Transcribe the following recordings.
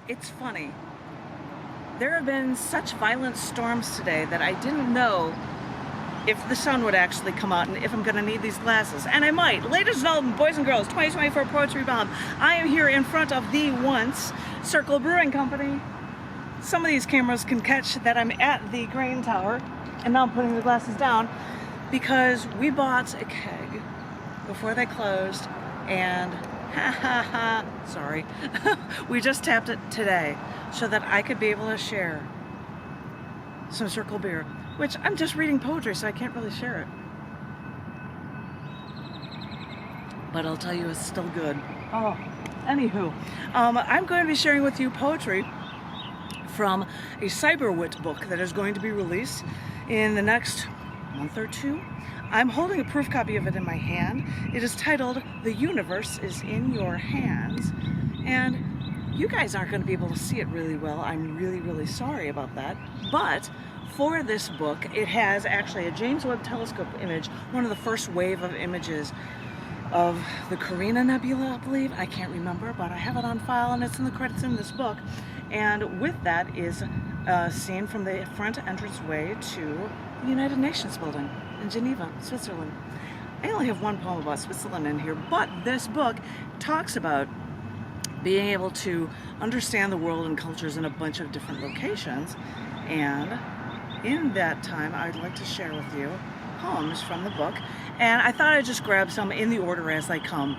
It's funny. There have been such violent storms today that I didn't know if the sun would actually come out and if I'm going to need these glasses. And I might. Ladies and gentlemen, boys and girls, 2024 Poetry Bomb. I am here in front of the once Circle Brewing Company. Some of these cameras can catch that I'm at the grain tower, and now I'm putting the glasses down because we bought a keg before they closed, and sorry, we just tapped it today so that I could be able to share some Circle beer, which I'm just reading poetry, so I can't really share it. But I'll tell you, it's still good. Oh, anywho, I'm going to be sharing with you poetry from a cyberwit book that is going to be released in the next month or two. I'm holding a proof copy of it in my hand. It is titled "The Universe is in Your Hands," and you guys aren't going to be able to see it really well. I'm really sorry about that. But for this book, it has actually a James Webb Telescope image, one of the first wave of images of the Carina Nebula, I believe. I can't remember, but I have it on file and it's in the credits in this book. And with that is a scene from the front entranceway to the United Nations building in Geneva, Switzerland. I only have one poem about Switzerland in here, but this book talks about being able to understand the world and cultures in a bunch of different locations. And in that time, I'd like to share with you poems from the book. And I thought I'd just grab some in the order as they come.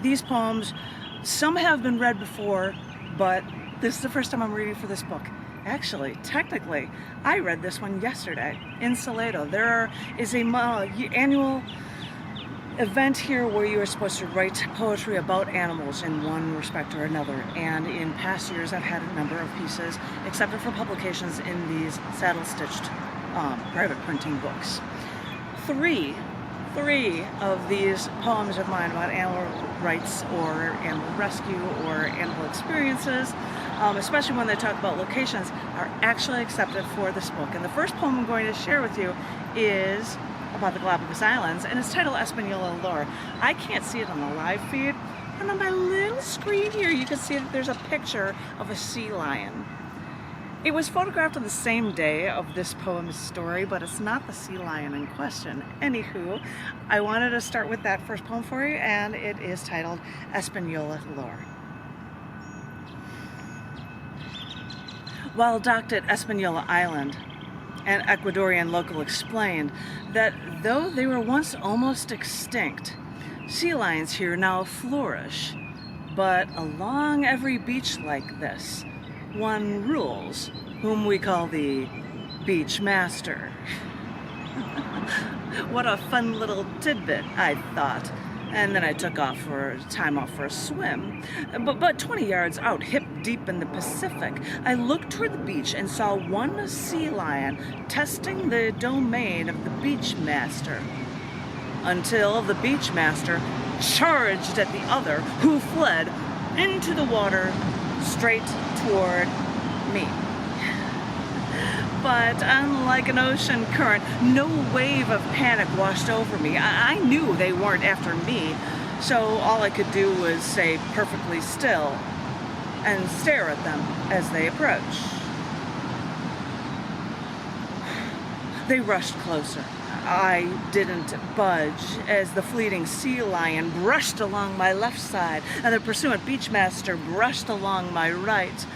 These poems, some have been read before, but this is the first time I'm reading for this book. Actually, technically, I read this one yesterday in Salado. There is a annual event here where you are supposed to write poetry about animals in one respect or another. And in past years, I've had a number of pieces accepted for publications in these saddle-stitched private printing books. Three of these poems of mine about animal rights or animal rescue or animal experiences, especially when they talk about locations, are actually accepted for this book. And the first poem I'm going to share with you is about the Galapagos Islands, and it's titled Espanola Lore. I can't see it on the live feed, and on my little screen here you can see that there's a picture of a sea lion. It was photographed on the same day of this poem's story, but it's not the sea lion in question. Anywho, I wanted to start with that first poem for you, and it is titled Espanola Lore. While docked at Espanola Island, an Ecuadorian local explained that though they were once almost extinct, sea lions here now flourish. But along every beach like this, one rules, whom we call the beach master. What a fun little tidbit, I thought. And then I took off for time off for a swim. But 20 yards out, hip deep in the Pacific, I looked toward the beach and saw one sea lion testing the domain of the beach master, until the beach master charged at the other, who fled into the water straight toward me. But unlike an ocean current, no wave of panic washed over me. I knew they weren't after me, so all I could do was stay perfectly still and stare at them as they approached. They rushed closer. I didn't budge as the fleeting sea lion brushed along my left side and the pursuant beachmaster brushed along my right.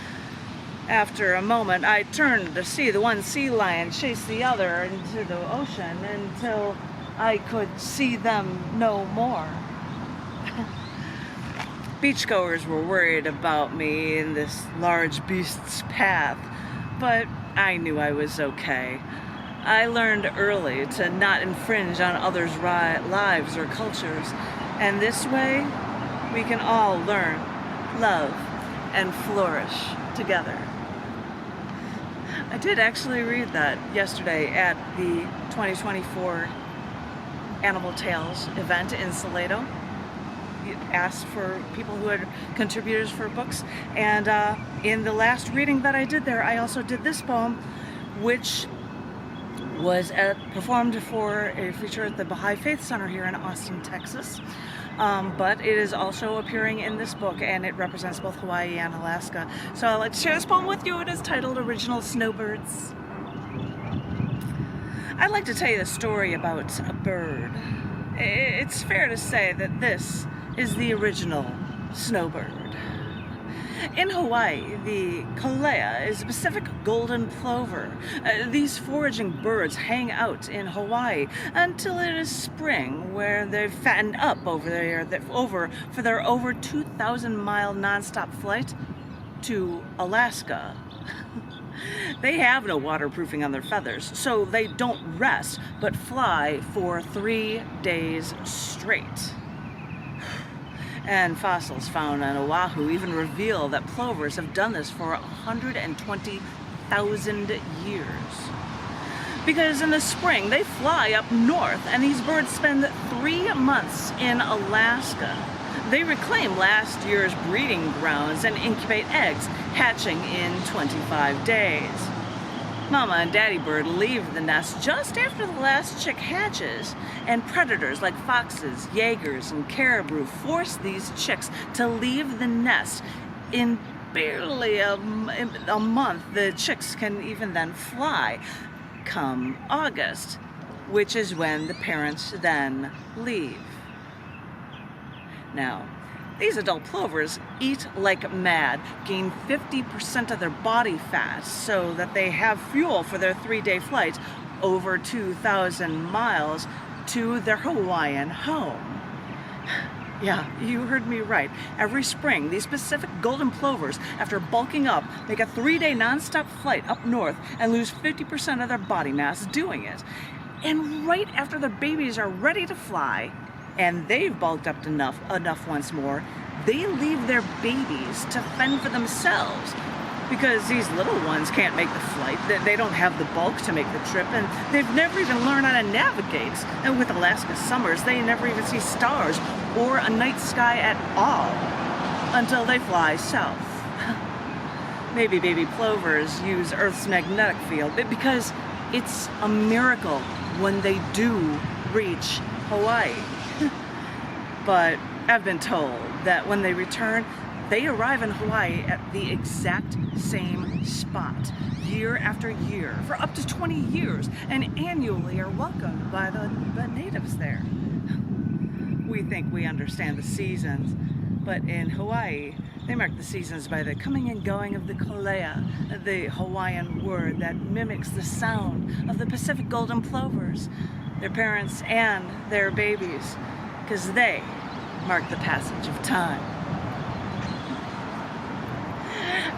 After a moment, I turned to see the one sea lion chase the other into the ocean until I could see them no more. Beachgoers were worried about me in this large beast's path, but I knew I was okay. I learned early to not infringe on others' lives or cultures, and this way we can all learn, love, and flourish together. I did actually read that yesterday at the 2024 Animal Tales event in Salado. It asked for people who had contributors for books, and in the last reading that I did there, I also did this poem, which was performed for a feature at the Baha'i Faith Center here in Austin, Texas. but it is also appearing in this book, and it represents both Hawaii and Alaska. So I'd like to share this poem with you. It is titled Original Snowbirds. I'd like to tell you the story about a bird. It's fair to say that this is the original snowbird. In Hawaii, the kolea is a Pacific golden plover. These foraging birds hang out in Hawaii until it is spring, where they fatten up for their over 2,000-mile nonstop flight to Alaska. They have no waterproofing on their feathers, so they don't rest, but fly for 3 days straight. And fossils found on Oahu even reveal that plovers have done this for 120,000 years. Because in the spring, they fly up north, and these birds spend 3 months in Alaska. They reclaim last year's breeding grounds and incubate eggs, hatching in 25 days. Mama and Daddy bird leave the nest just after the last chick hatches, and predators like foxes, jaegers, and caribou force these chicks to leave the nest. In barely a month, the chicks can even then fly, come August, which is when the parents then leave. Now, these adult plovers eat like mad, gain 50% of their body fat so that they have fuel for their 3-day flight over 2,000 miles to their Hawaiian home. Yeah, you heard me right. Every spring, these Pacific golden plovers, after bulking up, make a 3-day nonstop flight up north and lose 50% of their body mass doing it. And right after their babies are ready to fly, and they've bulked up enough once more, they leave their babies to fend for themselves, because these little ones can't make the flight. They don't have the bulk to make the trip, and they've never even learned how to navigate. And with Alaska summers, they never even see stars or a night sky at all until they fly south. Maybe baby plovers use Earth's magnetic field, because it's a miracle when they do reach Hawaii. But I've been told that when they return, they arrive in Hawaii at the exact same spot, year after year, for up to 20 years, and annually are welcomed by the natives there. We think we understand the seasons, but in Hawaii, they mark the seasons by the coming and going of the kolea, the Hawaiian word that mimics the sound of the Pacific golden plovers, their parents and their babies, because they mark the passage of time.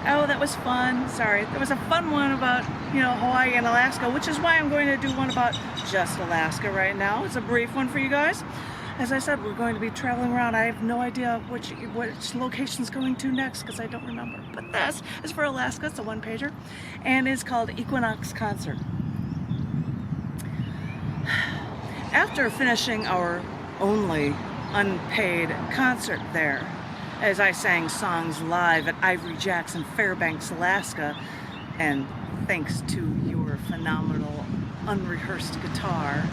Oh, that was fun. Sorry, that was a fun one about, Hawaii and Alaska, which is why I'm going to do one about just Alaska right now. It's a brief one for you guys. As I said, we're going to be traveling around. I have no idea which location's going to next, because I don't remember. But this is for Alaska. It's a one-pager, and it's called Equinox Concert. After finishing our only unpaid concert there, as I sang songs live at Ivory Jacks in Fairbanks, Alaska, and thanks to your phenomenal unrehearsed guitar,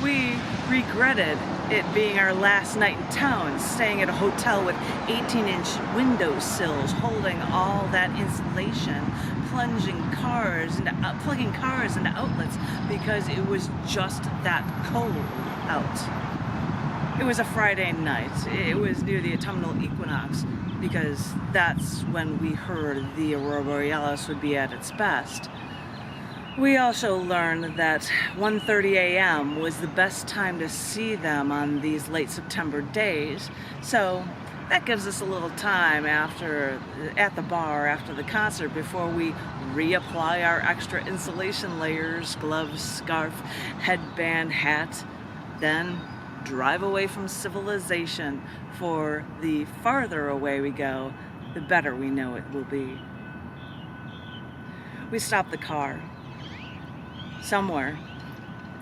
we regretted it being our last night in town, staying at a hotel with 18-inch window sills holding all that insulation, plugging cars into outlets, because it was just that cold out. It was a Friday night. It was near the autumnal equinox, because that's when we heard the aurora borealis would be at its best. We also learned that 1:30 a.m. was the best time to see them on these late September days, so that gives us a little time at the bar after the concert before we reapply our extra insulation layers, gloves, scarf, headband, hat, then drive away from civilization, for the farther away we go, the better we know it will be. We stop the car somewhere,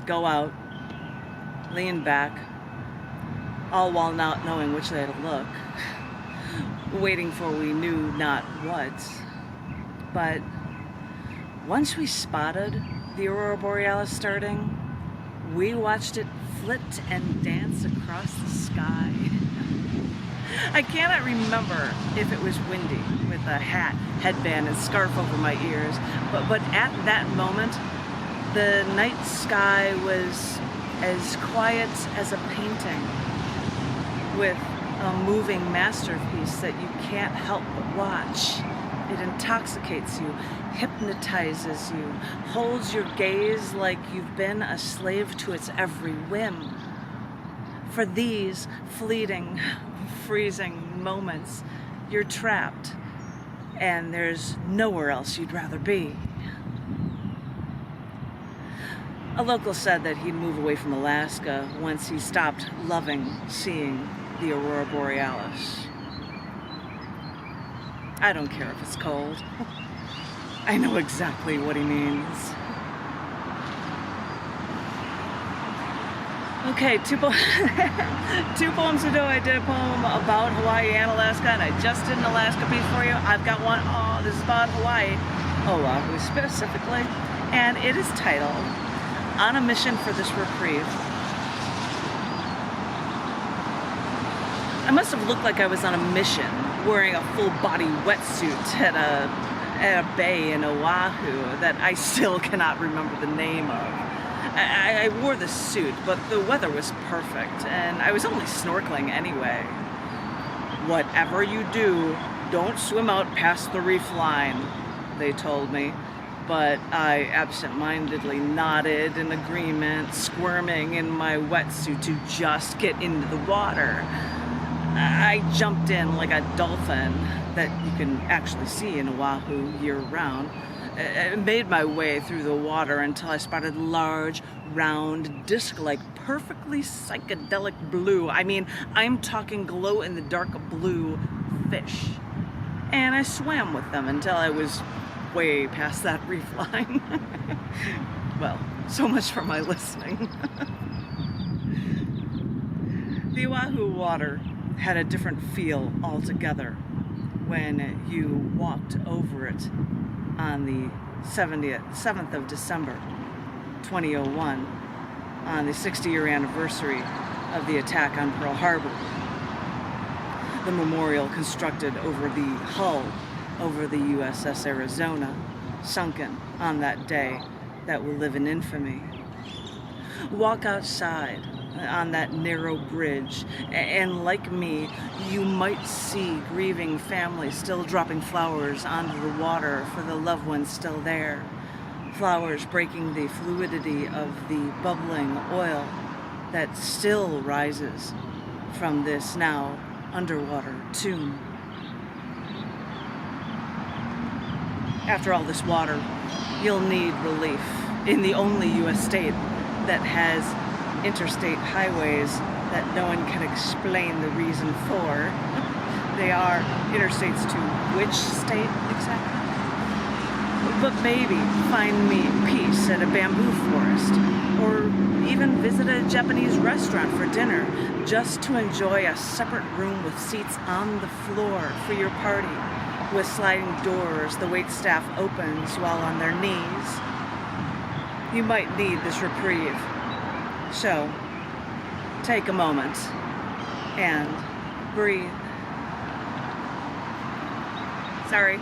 go out, lean back, all while not knowing which way to look, waiting for we knew not what. But once we spotted the aurora borealis starting, We watched it flit and dance across the sky. I cannot remember if it was windy with a hat, headband, and scarf over my ears, but at that moment, the night sky was as quiet as a painting with a moving masterpiece that you can't help but watch. It intoxicates you, hypnotizes you, holds your gaze like you've been a slave to its every whim. For these fleeting, freezing moments, you're trapped, and there's nowhere else you'd rather be. A local said that he'd move away from Alaska once he stopped loving seeing the Aurora Borealis. I don't care if it's cold. I know exactly what he means. Okay, two poems ago I did a poem about Hawaii and Alaska, and I just did an Alaska piece for you. I've got one, this is about Hawaii, Oahu specifically, and it is titled, On a Mission for This Reprieve. I must have looked like I was on a mission, wearing a full-body wetsuit at a bay in Oahu that I still cannot remember the name of. I wore the suit, but the weather was perfect, and I was only snorkeling anyway. Whatever you do, don't swim out past the reef line, they told me. But I absent-mindedly nodded in agreement, squirming in my wetsuit to just get into the water. I jumped in like a dolphin that you can actually see in Oahu year-round. I made my way through the water until I spotted large, round, disc-like, perfectly psychedelic blue. I mean, I'm talking glow-in-the-dark blue fish. And I swam with them until I was way past that reef line. Well, so much for my listening. The Oahu water had a different feel altogether when you walked over it on the 7th of December, 2001, on the 60-year anniversary of the attack on Pearl Harbor. The memorial constructed over the hull over the USS Arizona, sunken on that day that will live in infamy. Walk outside on that narrow bridge, and like me, you might see grieving families still dropping flowers onto the water for the loved ones still there. Flowers breaking the fluidity of the bubbling oil that still rises from this now underwater tomb. After all this water, you'll need relief in the only U.S. state that has interstate highways that no one can explain the reason for. They are interstates to which state exactly? But maybe find me peace at a bamboo forest, or even visit a Japanese restaurant for dinner, just to enjoy a separate room with seats on the floor for your party, with sliding doors the waitstaff opens while on their knees. You might need this reprieve. So, take a moment and breathe. Sorry,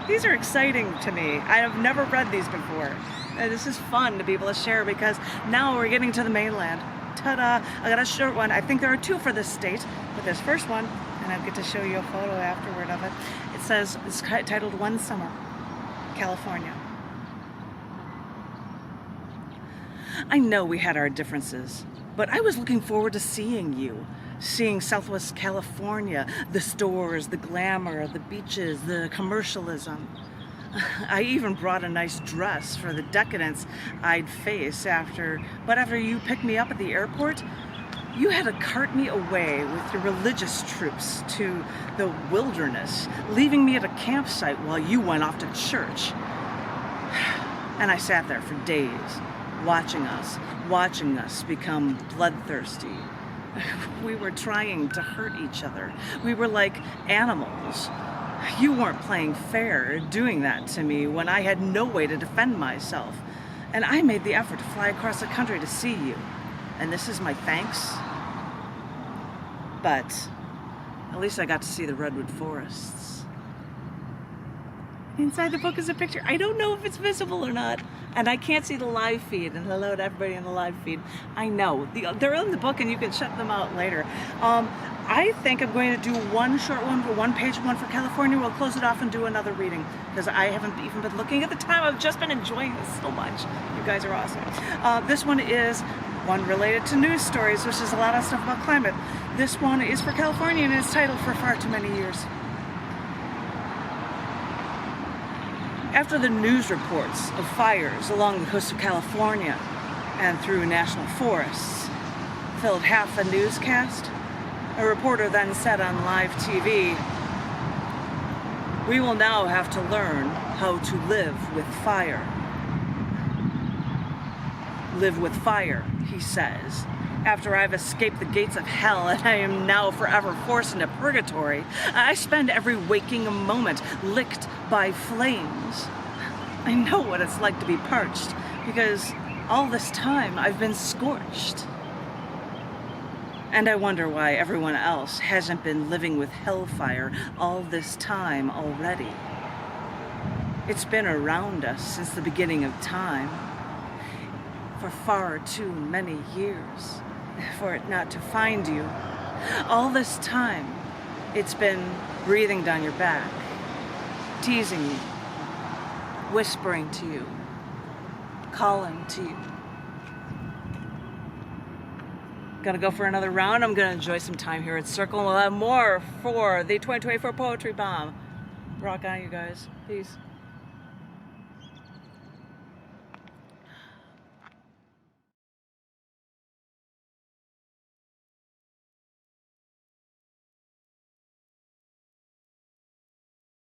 these are exciting to me. I have never read these before. This is fun to be able to share because now we're getting to the mainland. Ta-da! I got a short one. I think there are two for this state, but this first one, and I'll get to show you a photo afterward of it. It says, it's titled One Summer, California. I know we had our differences, but I was looking forward to seeing you, seeing Southwest California, the stores, the glamour, the beaches, the commercialism. I even brought a nice dress for the decadence I'd face after you picked me up at the airport, you had to cart me away with your religious troops to the wilderness, leaving me at a campsite while you went off to church. And I sat there for days, watching us become bloodthirsty. We were trying to hurt each other. We were like animals. You weren't playing fair doing that to me when I had no way to defend myself. And I made the effort to fly across the country to see you. And this is my thanks. But at least I got to see the redwood forests. Inside the book is a picture. I don't know if it's visible or not. And I can't see the live feed. And hello to everybody in the live feed. I know. They're in the book and you can check them out later. I think I'm going to do one short one, one page one for California. We'll close it off and do another reading. Because I haven't even been looking at the time. I've just been enjoying this so much. You guys are awesome. This one is one related to news stories, which is a lot of stuff about climate. This one is for California and it's titled For Far Too Many Years. After the news reports of fires along the coast of California and through national forests filled half the newscast, a reporter then said on live TV, "We will now have to learn how to live with fire." Live with fire, he says. After I've escaped the gates of hell and I am now forever forced into purgatory, I spend every waking moment licked by flames. I know what it's like to be parched, because all this time I've been scorched. And I wonder why everyone else hasn't been living with hellfire all this time already. It's been around us since the beginning of time, for far too many years for it not to find you. All this time, it's been breathing down your back, teasing you, whispering to you, calling to you. Gonna go for another round. I'm gonna enjoy some time here at Circle, and we'll have more for the 2024 Poetry Bomb. Rock on, you guys. Peace.